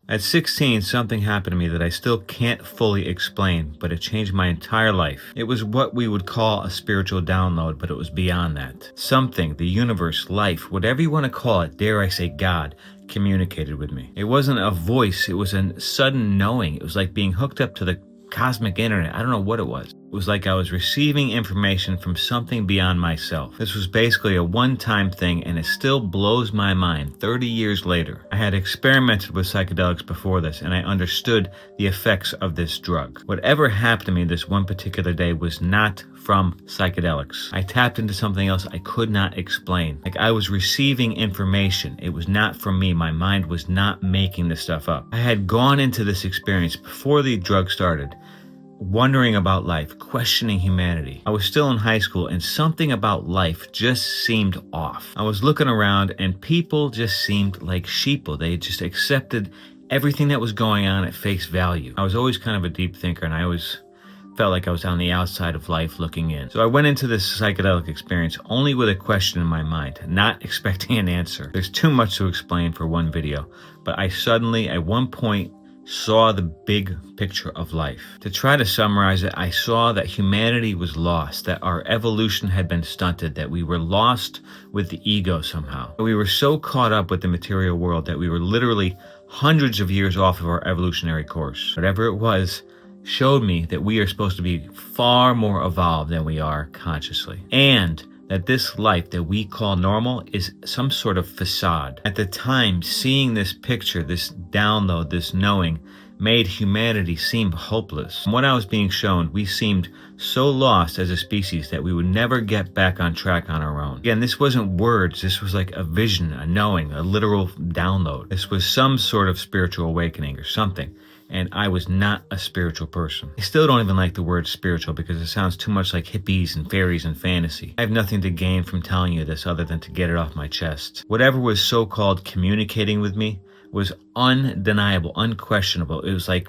At 16, something happened to me that I still can't fully explain, but it changed my entire life. It was what we would call a spiritual download, but it was beyond that. Something, the universe, life, whatever you want to call it, dare I say God, communicated with me. It wasn't a voice, it was a sudden knowing. It was like being hooked up to the cosmic internet. I don't know what it was. It was like I was receiving information from something beyond myself. This was basically a one-time thing, and it still blows my mind 30 years later. I had experimented with psychedelics before this, and I understood the effects of this drug. Whatever happened to me this one particular day was not from psychedelics. I tapped into something else I could not explain. Like I was receiving information. It was not from me. My mind was not making this stuff up. I had gone into this experience before the drug started, wondering about life, questioning humanity. I was still in high school, and something about life just seemed off. I was looking around, and people just seemed like sheeple. They just accepted everything that was going on at face value. I was always kind of a deep thinker, and I always felt like I was on the outside of life looking in. So I went into this psychedelic experience only with a question in my mind, not expecting an answer. There's too much to explain for one video, but I suddenly, at one point, saw the big picture of life. To try to summarize it, I saw that humanity was lost, that our evolution had been stunted, that we were lost with the ego somehow. We were so caught up with the material world that we were literally hundreds of years off of our evolutionary course. Whatever it was, showed me that we are supposed to be far more evolved than we are consciously. And that this life that we call normal is some sort of facade. At the time, seeing this picture, this download, this knowing, made humanity seem hopeless. From what I was being shown, we seemed so lost as a species that we would never get back on track on our own. Again, this wasn't words, this was like a vision, a knowing, a literal download. This was some sort of spiritual awakening or something. And I was not a spiritual person. I still don't even like the word spiritual because it sounds too much like hippies and fairies and fantasy. I have nothing to gain from telling you this other than to get it off my chest. Whatever was so-called communicating with me was undeniable, unquestionable. It was like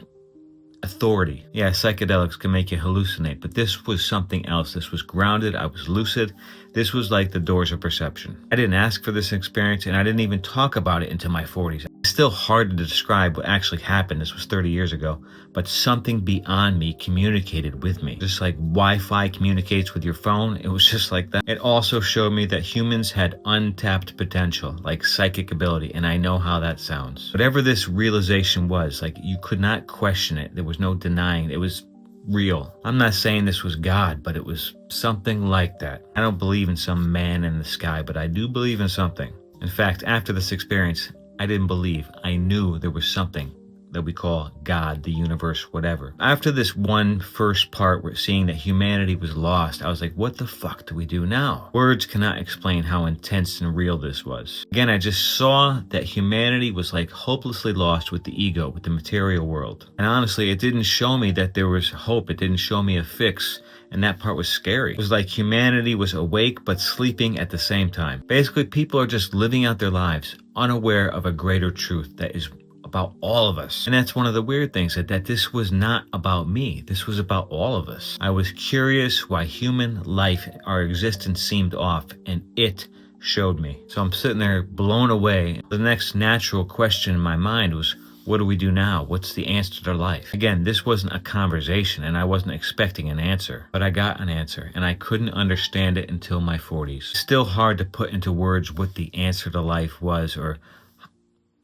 authority. Yeah, psychedelics can make you hallucinate, but this was something else. This was grounded. I was lucid. This was like the doors of perception. I didn't ask for this experience, and I didn't even talk about it until my 40s. It's still hard to describe what actually happened. This was 30 years ago, but something beyond me communicated with me. Just like Wi-Fi communicates with your phone, it was just like that. It also showed me that humans had untapped potential, like psychic ability, and I know how that sounds. Whatever this realization was, like you could not question it. There was no denying it. It was real. I'm not saying this was God, but it was something like that. I don't believe in some man in the sky, but I do believe in something. In fact, after this experience, I didn't believe. I knew there was something that we call God, the universe, whatever. After this one first part, we're seeing that humanity was lost. I was like, what the fuck do we do now? Words cannot explain how intense and real this was. Again, I just saw that humanity was like hopelessly lost with the ego, with the material world. And honestly, it didn't show me that there was hope. It didn't show me a fix. And that part was scary. It was like humanity was awake but sleeping at the same time. Basically, people are just living out their lives, unaware of a greater truth that is about all of us. And that's one of the weird things, that this was not about me. This was about all of us. I was curious why human life, our existence seemed off, and it showed me. So I'm sitting there blown away. The next natural question in my mind was, what do we do now? What's the answer to life? Again, this wasn't a conversation, and I wasn't expecting an answer, but I got an answer, and I couldn't understand it until my 40s. It's still hard to put into words what the answer to life was, or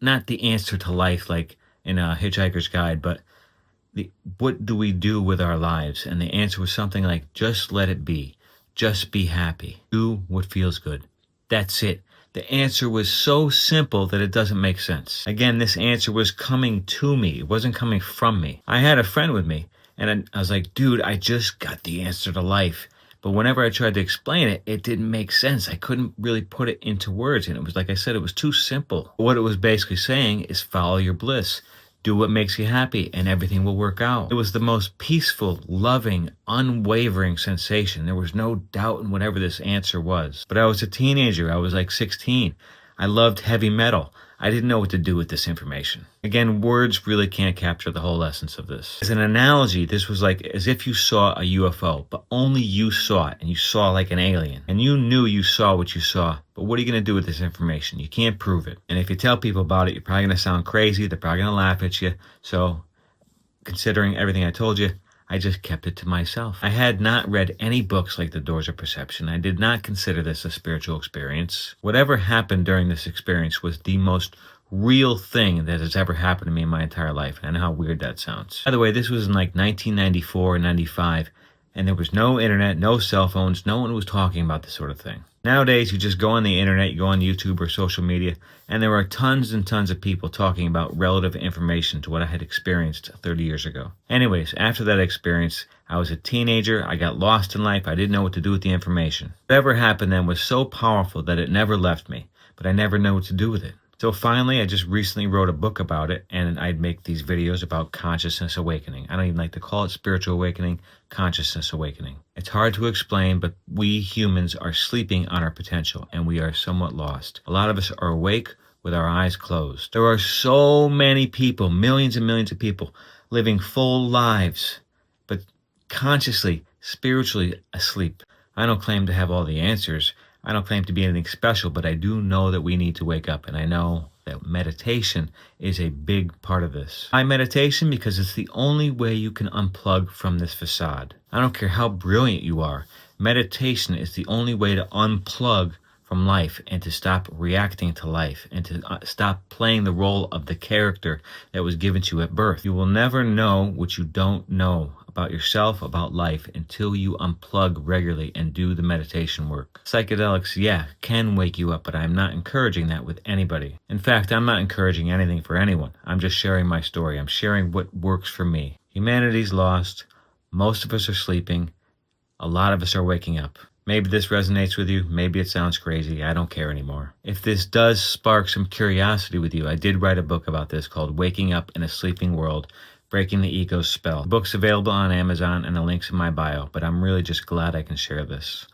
not the answer to life like in a Hitchhiker's Guide, but what do we do with our lives? And the answer was something like, just let it be. Just be happy. Do what feels good. That's it. The answer was so simple that it doesn't make sense. Again, this answer was coming to me. It wasn't coming from me. I had a friend with me, and I was like, dude, I just got the answer to life. But whenever I tried to explain it, it didn't make sense. I couldn't really put it into words. And it was like I said, it was too simple. What it was basically saying is follow your bliss. Do what makes you happy, and everything will work out. It was the most peaceful, loving, unwavering sensation. There was no doubt in whatever this answer was. But I was a teenager. I was like 16. I loved heavy metal. I didn't know what to do with this information. Again, words really can't capture the whole essence of this. As an analogy, this was like as if you saw a UFO, but only you saw it, and you saw like an alien. And you knew you saw what you saw, but what are you going to do with this information? You can't prove it. And if you tell people about it, you're probably going to sound crazy. They're probably going to laugh at you. So, considering everything I told you, I just kept it to myself. I had not read any books like The Doors of Perception. I did not consider this a spiritual experience. Whatever happened during this experience was the most real thing that has ever happened to me in my entire life. And I know how weird that sounds. By the way, this was in like 1994 and 95, and there was no internet, no cell phones, no one was talking about this sort of thing. Nowadays, you just go on the internet, you go on YouTube or social media, and there are tons and tons of people talking about relative information to what I had experienced 30 years ago. Anyways, after that experience, I was a teenager, I got lost in life, I didn't know what to do with the information. Whatever happened then was so powerful that it never left me, but I never know what to do with it. So finally, I just recently wrote a book about it, and I'd make these videos about consciousness awakening. I don't even like to call it spiritual awakening, consciousness awakening. It's hard to explain, but we humans are sleeping on our potential, and we are somewhat lost. A lot of us are awake with our eyes closed. There are so many people, millions and millions of people, living full lives, but consciously, spiritually asleep. I don't claim to have all the answers. I don't claim to be anything special, but I do know that we need to wake up, and I know that meditation is a big part of this. I meditation because it's the only way you can unplug from this facade. I don't care how brilliant you are. Meditation is the only way to unplug from life and to stop reacting to life and to stop playing the role of the character that was given to you at birth. You will never know what you don't know about yourself, about life, until you unplug regularly and do the meditation work. Psychedelics, yeah, can wake you up, but I'm not encouraging that with anybody. In fact, I'm not encouraging anything for anyone. I'm just sharing my story. I'm sharing what works for me. Humanity's lost. Most of us are sleeping. A lot of us are waking up. Maybe this resonates with you. Maybe it sounds crazy. I don't care anymore. If this does spark some curiosity with you, I did write a book about this called Waking Up in a Sleeping World, Breaking the Ego's Spell. The book's available on Amazon and the link's in my bio, but I'm really just glad I can share this.